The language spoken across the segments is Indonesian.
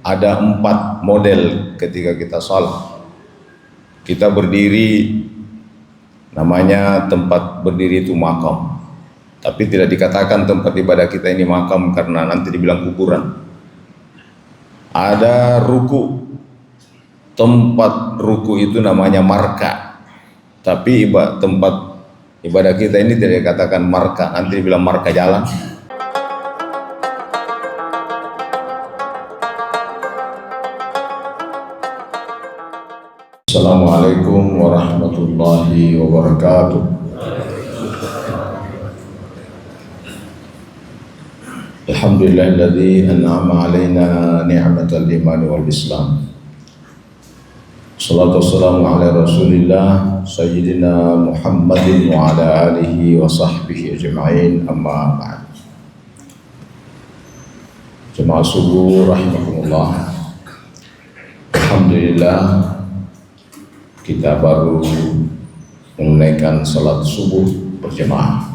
Ada 4 model ketika kita salat. Kita berdiri, namanya tempat berdiri itu makam. Tapi tidak dikatakan tempat ibadah kita ini makam karena nanti dibilang kuburan. Ada ruku, tempat ruku itu namanya marka. Tapi tempat ibadah kita ini tidak dikatakan marka, nanti dibilang marka jalan. Assalamualaikum warahmatullahi wabarakatuh. Alhamdulillahilladzi an'ama alaina ni'matal iman wal islam. Salatu wassalamu ala rasulillah sayyidina Muhammadin wa ala alihi wa sahbihi ajma'in, amma ba'd. Jemaah subuh rahimakumullah. Alhamdulillah, kita baru menunaikan salat subuh berjamaah.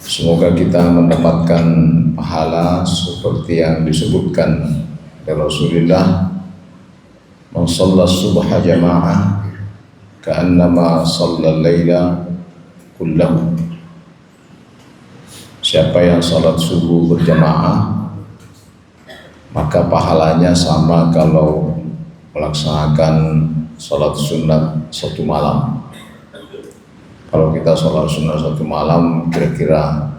Semoga kita mendapatkan pahala seperti yang disebutkan oleh Rasulullah, man shalla subha jamaah ka'annama shalla laila kullahu. Siapa yang salat subuh berjamaah, maka pahalanya sama kalau melaksanakan salat sunat satu malam. Kalau kita salat sunat satu malam, kira-kira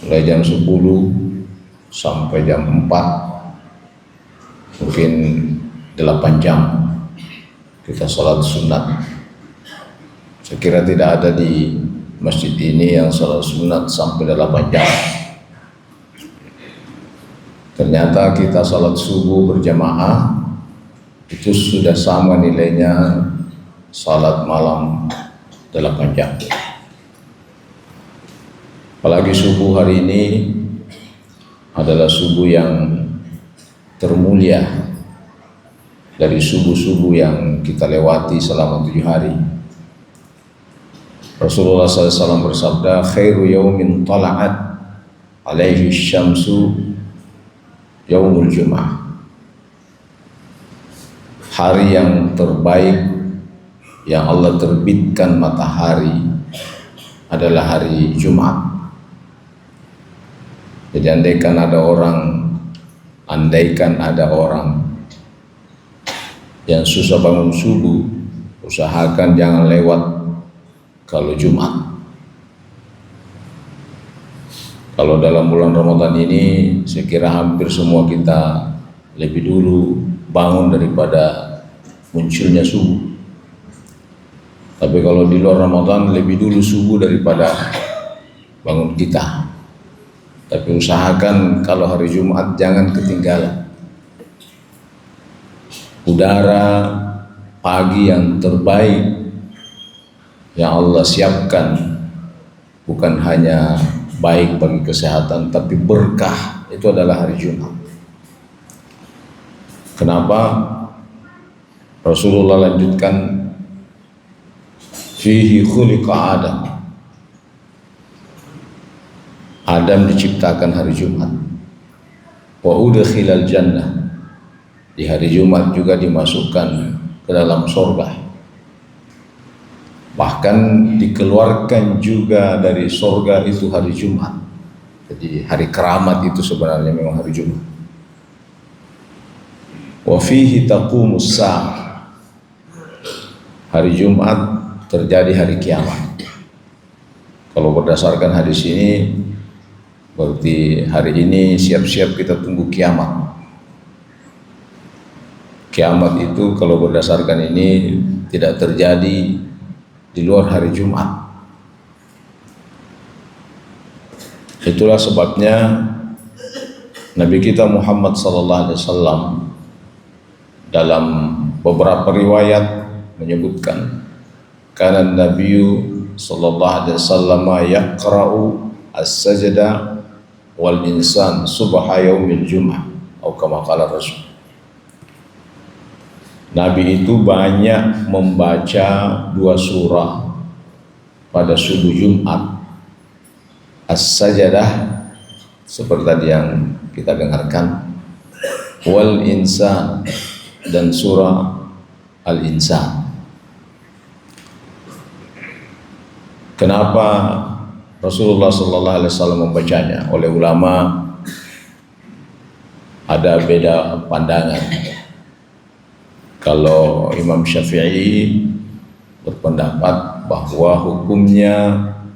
mulai jam 10 sampai jam 4, mungkin 8 jam kita salat sunat. Saya kira tidak ada di masjid ini yang salat sunat sampai 8 jam. Ternyata kita salat subuh berjamaah itu sudah sama nilainya salat malam 8 jam. Apalagi subuh hari ini adalah subuh yang termulia dari subuh-subuh yang kita lewati selama 7 hari. Rasulullah SAW bersabda, khairu yaumin tala'at alaihi syamsu yaumul jum'ah. Hari yang terbaik yang Allah terbitkan matahari adalah hari Jumat. Jadi andaikan ada orang yang susah bangun subuh, usahakan jangan lewat kalau Jumat. Kalau dalam bulan Ramadan ini, saya kira hampir semua kita lebih dulu bangun daripada munculnya subuh. Tapi kalau di luar Ramadan lebih dulu subuh daripada bangun kita. Tapi usahakan kalau hari Jumat jangan ketinggalan. Udara pagi yang terbaik yang Allah siapkan bukan hanya baik bagi kesehatan, tapi berkah, itu adalah hari Jumat. Kenapa? Rasulullah lanjutkan, fihi khuliqa Adam. Adam diciptakan hari Jumat. Wa udkhilal jannah. Di hari Jumat juga dimasukkan ke dalam surga. Bahkan dikeluarkan juga dari surga itu hari Jumat. Jadi hari keramat itu sebenarnya memang hari Jumat. Wa fihi taqumus sa'a. Hari Jumat terjadi hari kiamat. Kalau berdasarkan hadis ini, berarti hari ini siap-siap kita tunggu kiamat. Kiamat itu kalau berdasarkan ini tidak terjadi di luar hari Jumat. Itulah sebabnya Nabi kita Muhammad SAW dalam beberapa riwayat menyebutkan, karena Nabi sallallahu alaihi wasallam yaqra'u as-sajda wal insan subha yaumil jum'ah, atau kama qala Rasul. Nabi itu banyak membaca 2 surah pada subuh Jumat. As-sajdah seperti tadi yang kita dengarkan, wal insan, dan surah Al-Insan. Kenapa Rasulullah sallallahu alaihi wasallam membacanya? Oleh ulama ada beda pandangan. Kalau Imam Syafi'i berpendapat bahwa hukumnya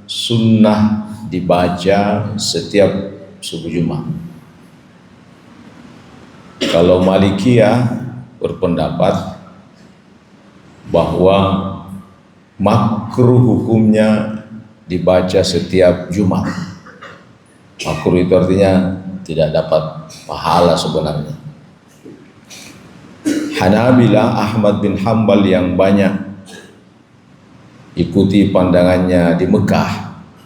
sunnah dibaca setiap subuh Jumat. Kalau Malikiyah berpendapat bahwa makruh hukumnya dibaca setiap Jumat. Makruh itu artinya tidak dapat pahala sebenarnya. Hanabilah, Ahmad bin Hanbal yang banyak ikuti pandangannya di Mekah,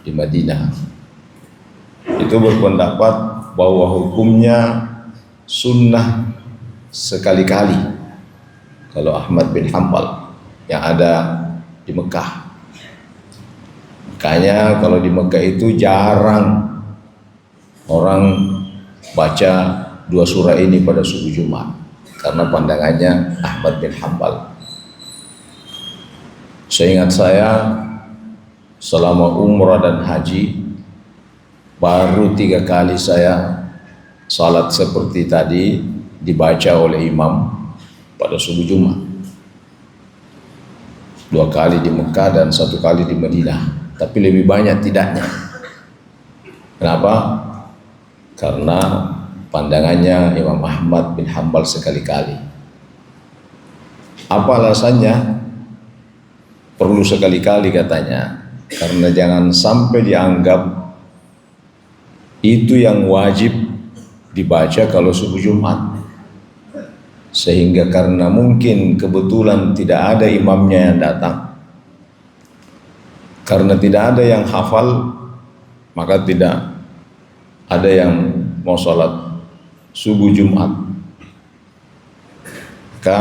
di Madinah, itu berpendapat bahwa hukumnya sunnah sekali-kali. Kalau Ahmad bin Hanbal yang ada di Mekah, makanya kalau di Mekah itu jarang orang baca dua surah ini pada subuh Jumat, karena pandangannya Ahmad bin Hanbal. Seingat saya, selama umrah dan haji baru 3 kali saya salat seperti tadi dibaca oleh imam pada subuh Jumat. 2 kali di Mekah dan 1 kali di Madinah, tapi lebih banyak tidaknya. Kenapa? Karena pandangannya Imam Ahmad bin Hanbal sekali-kali. Apa alasannya? Perlu sekali-kali katanya, karena jangan sampai dianggap itu yang wajib dibaca kalau subuh Jumat, sehingga karena mungkin kebetulan tidak ada imamnya yang datang, karena tidak ada yang hafal, maka tidak ada yang mau sholat subuh Jumat. Maka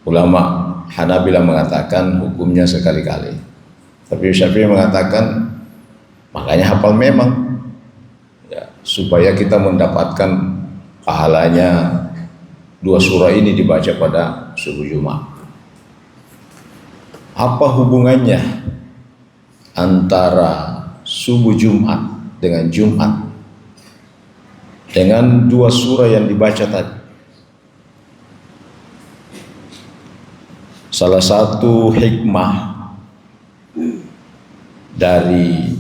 ulama Hanabilah mengatakan hukumnya sekali-kali, tapi Syafi'i mengatakan makanya hafal memang ya, supaya kita mendapatkan pahalanya 2 surah ini dibaca pada subuh Jumat. Apa hubungannya antara subuh Jumat dengan Jumat dengan 2 surah yang dibaca tadi? Salah satu hikmah dari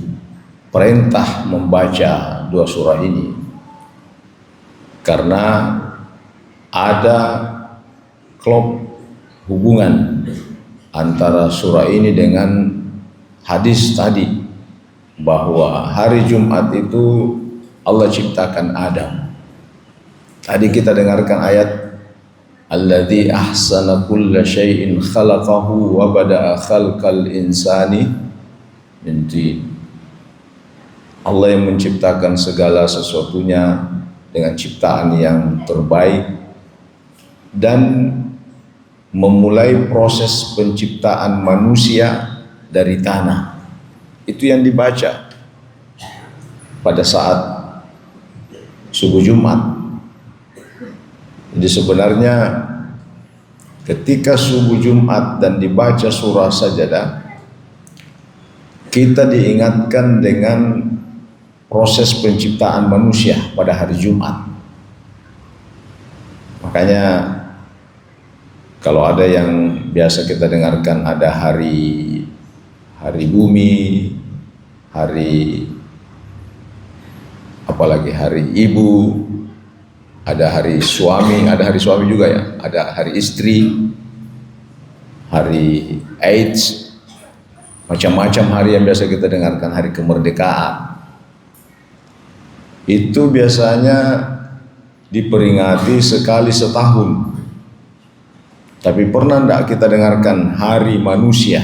perintah membaca 2 surah ini, karena ada klop hubungan antara surah ini dengan hadis tadi, bahwa hari Jumat itu Allah ciptakan Adam. Tadi kita dengarkan ayat alladzi ahsana kulla syai'in khalaqahu wa bada'a khalqal insani min tin. Allah yang menciptakan segala sesuatunya dengan ciptaan yang terbaik dan memulai proses penciptaan manusia dari tanah. Itu yang dibaca pada saat subuh Jumat. Jadi sebenarnya ketika subuh Jumat dan dibaca surah Sajadah, kita diingatkan dengan proses penciptaan manusia pada hari Jumat. Makanya kalau ada yang biasa kita dengarkan, ada hari bumi, hari apalagi hari ibu, ada hari suami juga ya, ada hari istri, hari AIDS, macam-macam hari yang biasa kita dengarkan, hari kemerdekaan. Itu biasanya diperingati sekali setahun. Tapi pernah enggak kita dengarkan hari manusia?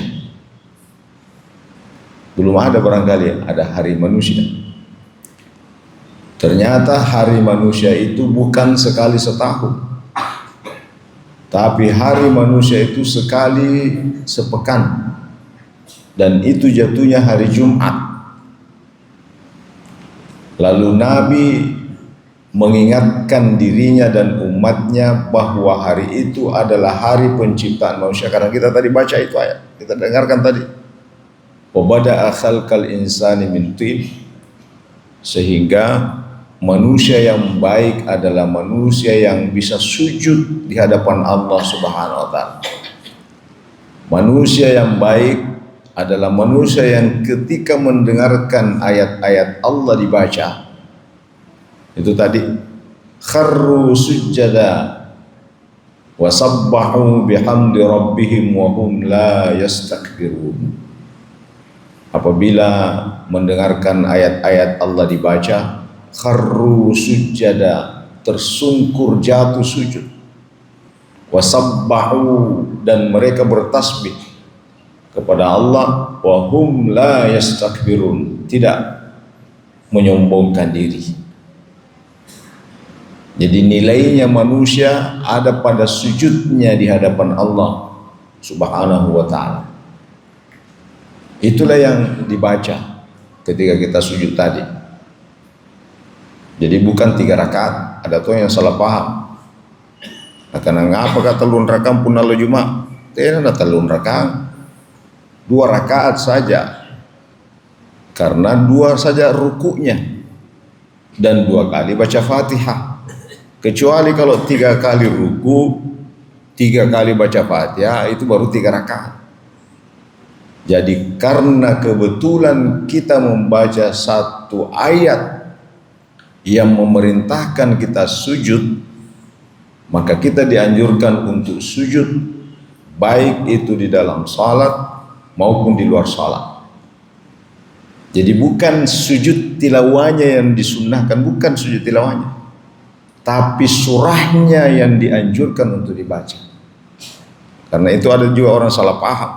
Belum ada barangkali ada hari manusia. Ternyata hari manusia itu bukan sekali setahun, tapi hari manusia itu sekali sepekan, dan itu jatuhnya hari Jumat. Lalu Nabi mengingatkan dirinya dan umatnya bahwa hari itu adalah hari penciptaan manusia. Karena kita tadi baca itu ayat, kita dengarkan tadi, wa bada'a khalqal insani min tin, sehingga manusia yang baik adalah manusia yang bisa sujud di hadapan Allah Subhanahu wa taala. Manusia yang baik adalah manusia yang ketika mendengarkan ayat-ayat Allah dibaca, itu tadi, kharru sujada wa sabbahu bihamdi rabbihim wa hum la yastakbirun. Apabila mendengarkan ayat-ayat Allah dibaca, kharru sujada, tersungkur jatuh sujud, wa sabbahu, dan mereka bertasbih kepada Allah, wa hum la yastakbirun, tidak menyombongkan diri. Jadi nilainya manusia ada pada sujudnya di hadapan Allah Subhanahu wa ta'ala. Itulah yang dibaca ketika kita sujud tadi. Jadi bukan 3 rakaat. Ada tuh yang salah paham. Karena ngapa kata telun rakaat pun Allah Jumat? Tidak ada telun rakaat. 2 rakaat saja, karena 2 saja rukuknya dan 2 kali baca Fatihah. Kecuali kalau 3 kali ruku, 3 kali baca Fatihah, itu baru 3 rakaat. Jadi karena kebetulan kita membaca satu ayat yang memerintahkan kita sujud, maka kita dianjurkan untuk sujud, baik itu di dalam salat maupun di luar salat. Jadi bukan sujud tilawahnya yang disunnahkan, bukan sujud tilawahnya, tapi surahnya yang dianjurkan untuk dibaca. Karena itu ada juga orang salah paham.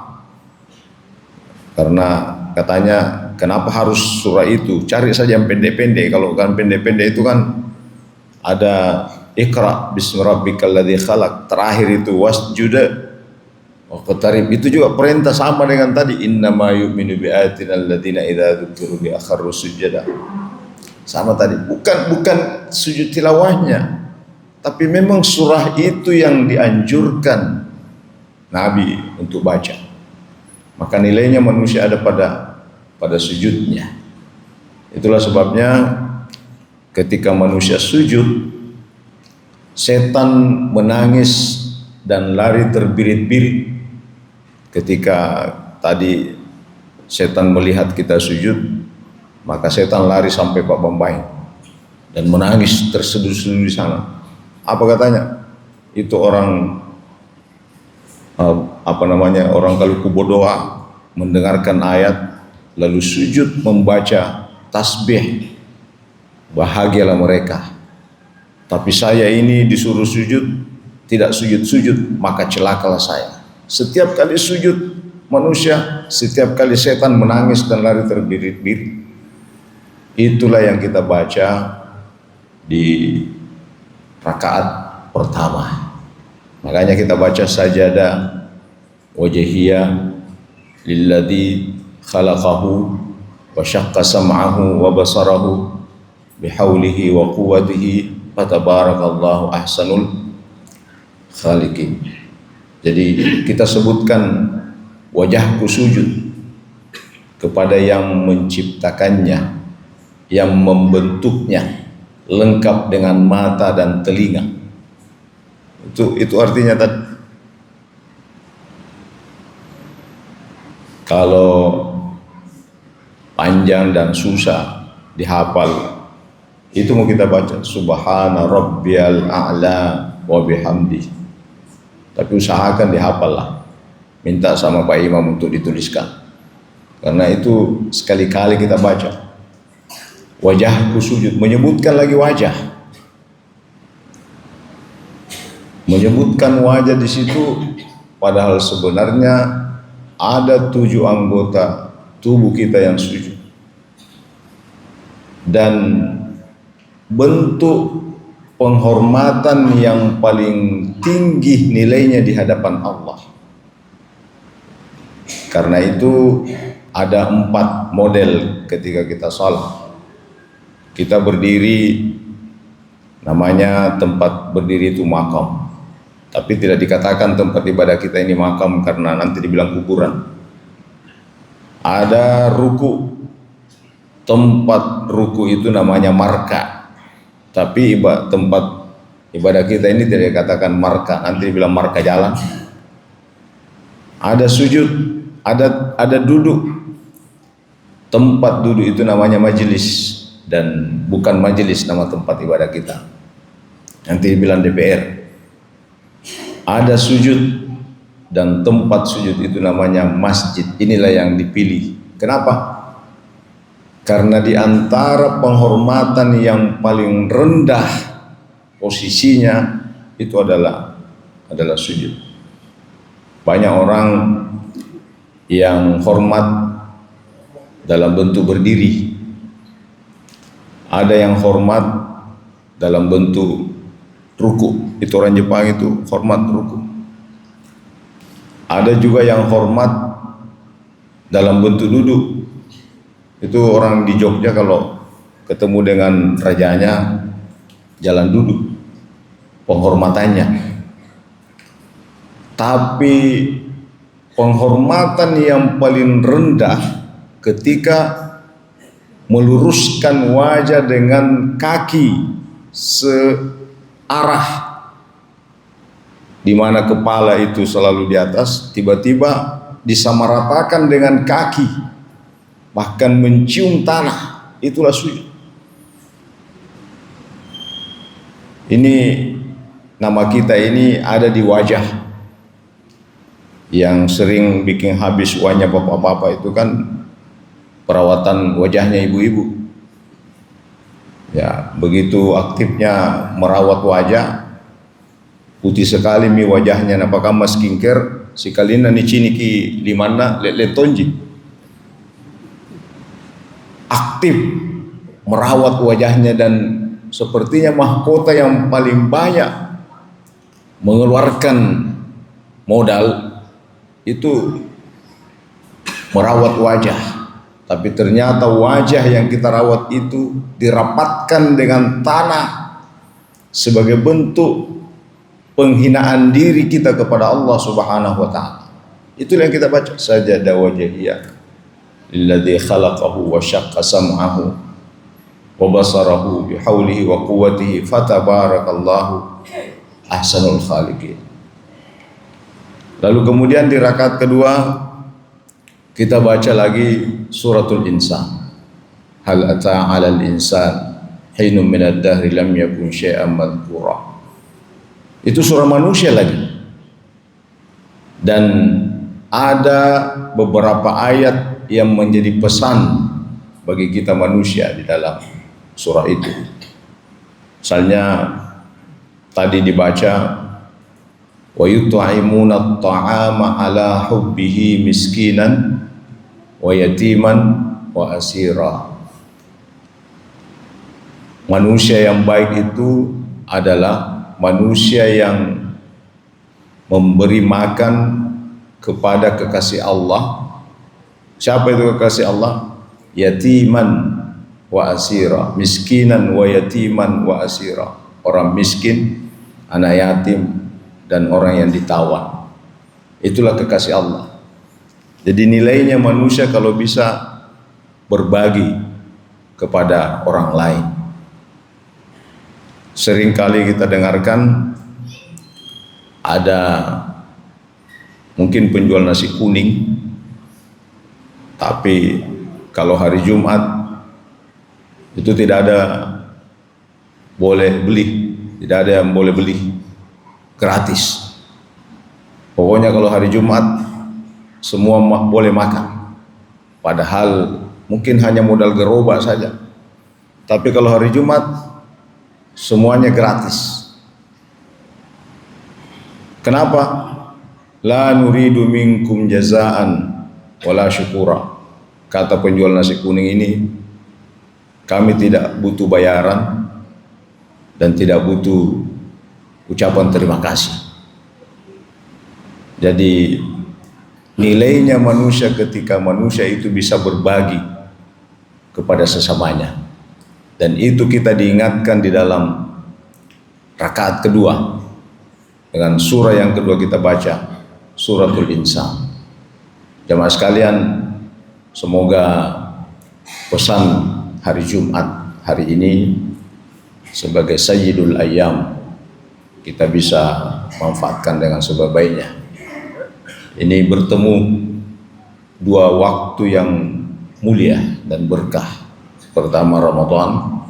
Karena katanya, kenapa harus surah itu? Cari saja yang pendek-pendek. Kalau kan pendek-pendek itu kan ada Iqra bismi rabbikal ladzi khalaq, terakhir itu wasjuda Qtarib, itu juga perintah sama dengan tadi, innama yu'minu bi ayatina alladziina idza dzukiru bi akharru sujada. Sama tadi, bukan sujud tilawahnya, tapi memang surah itu yang dianjurkan Nabi untuk baca. Maka nilainya manusia ada pada sujudnya. Itulah sebabnya ketika manusia sujud, setan menangis dan lari terbirit-birit. Ketika tadi setan melihat kita sujud, maka setan lari sampai Pak Bambai dan menangis terseduh-seduh di sana. Apa katanya? Itu orang orang Kaluku berdoa, mendengarkan ayat lalu sujud membaca tasbih, bahagialah mereka. Tapi saya ini disuruh sujud, tidak sujud-sujud, maka celakalah saya. Setiap kali sujud manusia, setiap kali setan menangis dan lari terbirit-birit. Itulah yang kita baca di rakaat pertama. Makanya kita baca sajadah wajhiyah lilladzi khalaqahu wa syaqqa sam'ahu wa basarahu bihaulihi wa quwwatihi fatabarakallahu ahsanul khaliqin. Jadi kita sebutkan wajahku sujud kepada yang menciptakannya, yang membentuknya, lengkap dengan mata dan telinga. Itu artinya tadi. Kalau panjang dan susah dihafal, itu mau kita baca subhana rabbiyal a'la wa bihamdi. Tapi usahakan dihafal lah. Minta sama Pak Imam untuk dituliskan. Karena itu sekali-kali kita baca. Wajahku sujud, menyebutkan lagi wajah. Menyebutkan wajah di situ, padahal sebenarnya ada 7 anggota tubuh kita yang sujud. Dan bentuk penghormatan yang paling tinggi nilainya di hadapan Allah. Karena itu ada 4 model ketika kita salat. Kita berdiri Namanya tempat berdiri itu makam. Tapi tidak dikatakan tempat ibadah kita ini makam karena nanti dibilang kuburan. Ada ruku. Tempat ruku itu namanya marka. Tapi tempat ibadah kita ini tidak dikatakan marka, nanti dibilang marka jalan. Ada sujud, ada duduk. Tempat duduk itu namanya majelis, dan bukan majelis nama tempat ibadah kita. Nanti dibilang DPR. Ada sujud, dan tempat sujud itu namanya masjid. Inilah yang dipilih. Kenapa? Karena di antara penghormatan yang paling rendah posisinya itu adalah sujud. Banyak orang yang hormat dalam bentuk berdiri. Ada yang hormat dalam bentuk ruku. Itu orang Jepang itu hormat ruku. Ada juga yang hormat dalam bentuk duduk. Itu orang di Jogja kalau ketemu dengan rajanya jalan duduk penghormatannya. Tapi penghormatan yang paling rendah ketika meluruskan wajah dengan kaki searah, di mana kepala itu selalu di atas, tiba-tiba disamaratakan dengan kaki, bahkan mencium tanah, itulah sujud. Ini nama kita ini ada di wajah. Yang sering bikin habis uangnya bapak-bapak itu kan perawatan wajahnya ibu-ibu. Ya, begitu aktifnya merawat wajah, putih sekali mi wajahnya, napakah mas skincare sikalina ni ciniki limana letonji. Aktif merawat wajahnya, dan sepertinya mahkota yang paling banyak mengeluarkan modal itu merawat wajah. Tapi ternyata wajah yang kita rawat itu dirapatkan dengan tanah sebagai bentuk penghinaan diri kita kepada Allah Subhanahu wa taala. Itulah yang kita baca, sajada wajhiyah lilladzi khalaqahu wa syaqqa sam'ahu wa basarahu bihaulihi wa quwwatihi fatabarakallahu ahsanul khaliqin. Lalu kemudian di rakaat kedua kita baca lagi suratul insan. Hal ata 'alal insan hinum minad dahri lam yakun syai'an madhkura. Itu surah manusia lagi. Dan ada beberapa ayat yang menjadi pesan bagi kita manusia di dalam surah itu. Misalnya tadi dibaca wa yut'imuna at-ta'ama ala hubbihi miskinan wa yatiman wa asira. Manusia yang baik itu adalah manusia yang memberi makan kepada kekasih Allah. Siapa itu kekasih Allah? Yatiman wa asira, miskinan wa yatiman wa asira. Orang miskin, anak yatim, dan orang yang ditawan. Itulah kekasih Allah. Jadi nilainya manusia kalau bisa berbagi kepada orang lain. Seringkali kita dengarkan ada mungkin penjual nasi kuning, tapi kalau hari Jumat itu tidak ada boleh beli, tidak ada yang boleh beli, gratis. Pokoknya kalau hari Jumat semua boleh makan, padahal mungkin hanya modal gerobak saja, tapi kalau hari Jumat semuanya gratis. Kenapa? La nuridu minkum jazaan wala syukura. Kata penjual nasi kuning ini, kami tidak butuh bayaran dan tidak butuh ucapan terima kasih. Jadi nilainya manusia ketika manusia itu bisa berbagi kepada sesamanya. Dan itu kita diingatkan di dalam rakaat kedua dengan surah yang kedua kita baca suratul Insan. Jamaah sekalian, semoga pesan hari Jumat hari ini sebagai Sayyidul Ayyam kita bisa manfaatkan dengan sebaik-baiknya. Ini bertemu dua waktu yang mulia dan berkah. Pertama Ramadan,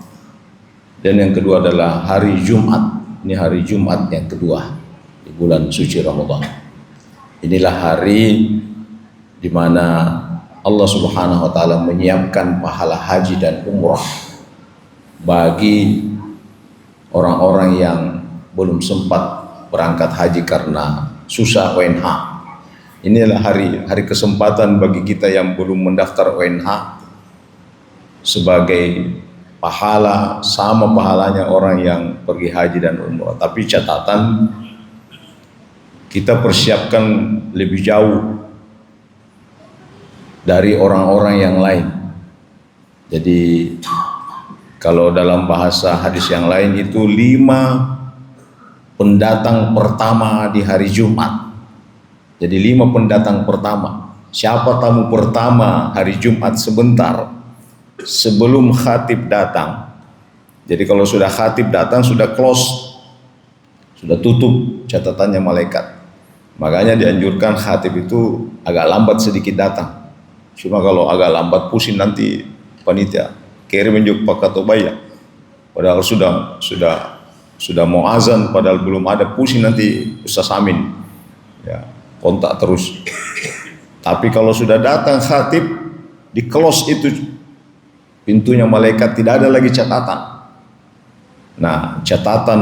dan yang kedua adalah hari Jumat. Ini hari Jumat yang kedua di bulan suci Ramadan. Inilah hari di mana Allah Subhanahu wa taala menyiapkan pahala haji dan umrah bagi orang-orang yang belum sempat berangkat haji karena susah ONH. Inilah hari kesempatan bagi kita yang belum mendaftar ONH sebagai pahala, sama pahalanya orang yang pergi haji dan umrah. Tapi catatan, kita persiapkan lebih jauh dari orang-orang yang lain. Jadi kalau dalam bahasa hadis yang lain itu 5 pendatang pertama di hari Jumat. Jadi 5 pendatang pertama. Siapa tamu pertama hari Jumat sebentar sebelum khatib datang. Jadi kalau sudah khatib datang sudah close, sudah tutup catatannya malaikat. Makanya dianjurkan khatib itu agak lambat sedikit datang. Cuma kalau agak lambat pusing nanti panitia kirim juga pakai tobaya. Padahal sudah mau azan, padahal belum ada, pusing nanti Ustaz Amin. Ya, kontak terus. Tapi kalau sudah datang khatib di close itu pintunya malaikat, tidak ada lagi catatan. Nah, catatan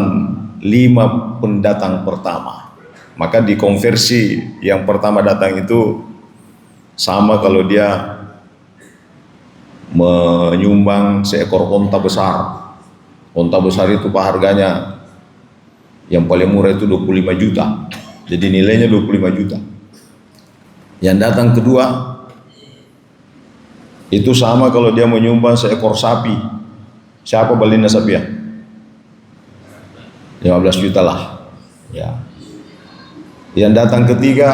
5 pendatang pertama. Maka dikonversi yang pertama datang itu sama kalau dia menyumbang seekor onta besar. Onta besar itu pak harganya yang paling murah itu 25 juta. Jadi nilainya 25 juta. Yang datang kedua itu sama kalau dia menyumbang seekor sapi. Siapa balina sapi ya? 15 juta lah. Ya. Yang datang ketiga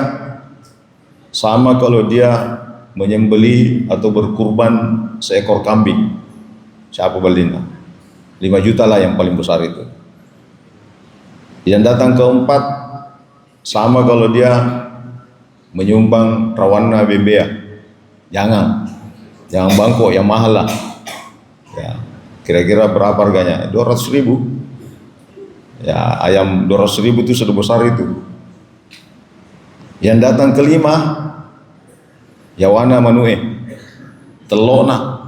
sama kalau dia menyembelih atau berkurban seekor kambing. Siapa balina? 5 juta lah yang paling besar itu. Yang datang keempat sama kalau dia menyumbang rawana bebea. Jangan bangkok, yang mahal lah. Ya, kira-kira berapa harganya? 200.000. Ya, ayam 200.000 itu sudah besar itu. Yang datang kelima, yawana manue, telona.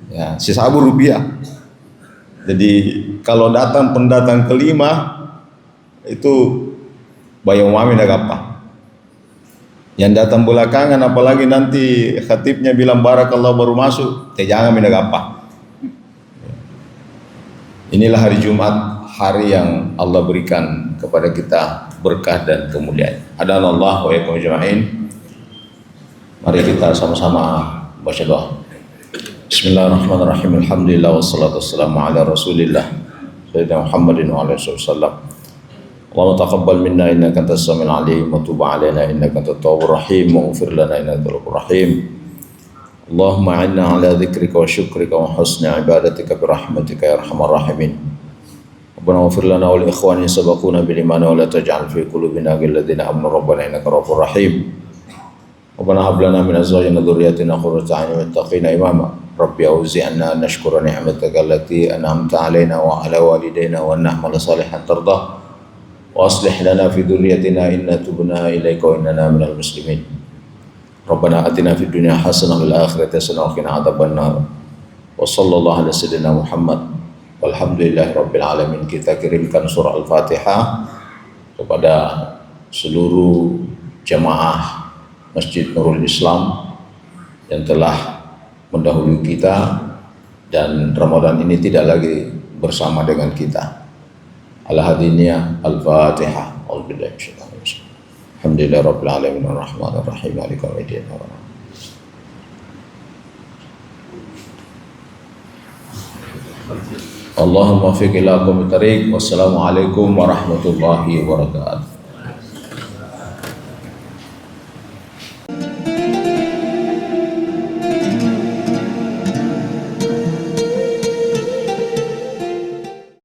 Ya, sesabu rupiah. Jadi kalau datang pendatang kelima itu bayang mami dah gampang. Yang datang belakangan apalagi nanti khatibnya bilang barakallah baru masuk, jangan minta gampang. Inilah hari Jumat, hari yang Allah berikan kepada kita berkah dan kemuliaan. Hadanallah wa iyyakum ajma'in. Mari kita sama-sama baca doa. Bismillahirrahmanirrahim. Alhamdulillah wassalatu wassalamu ala Rasulillah Sayyidina Muhammadin wa alihi wasallam. Allahumma taqabbal minna innaka antas samiul alim wa tub alaina innaka antat tawwabur rahim wa ighfir lana innaka antal ghafurur rahim. Allahumma inna ala dzikrika wa syukrika wa husni ibadatika bi rahmatika ya arhamar rahimin. Rabbana ighfir lana wa li ikhwani sabaquna bil iman wa la taj'al fi qulubina ghillan lil ladzina amanu rabbana innaka ra'ufur rahim. Rabbana hab lana min azwajina dhurriyyatina qurrata a'yunin wattaqina imama. Rabbi auzi'na an nashkura ni'mataka allati an'amta 'alaina wa 'ala walidayna wa an na'mala salihan tardah. وأصلح لنا في ذريتنا إنا تبنا إليك وإننا من المسلمين. ربنا آتنا في الدنيا حسنة وفي الآخرة حسنة وقنا عذاب النار. وصلى الله على سيدنا محمد walhamdulillahi rabbil alamin. Kita kirimkan surah Al-Fatihah kepada seluruh jamaah Masjid Nurul Islam yang telah mendahului kita, dan Ramadan ini tidak lagi bersama dengan kita. Al-Hadiniyah Al-Fatihah. Alhamdulillah Rabbil Alamin Ar-Rahman Ar-Rahim Maliki Yawmiddin. Allahumma fiq ila aqwamit thariq. Wassalamualaikum warahmatullahi wabarakatuh.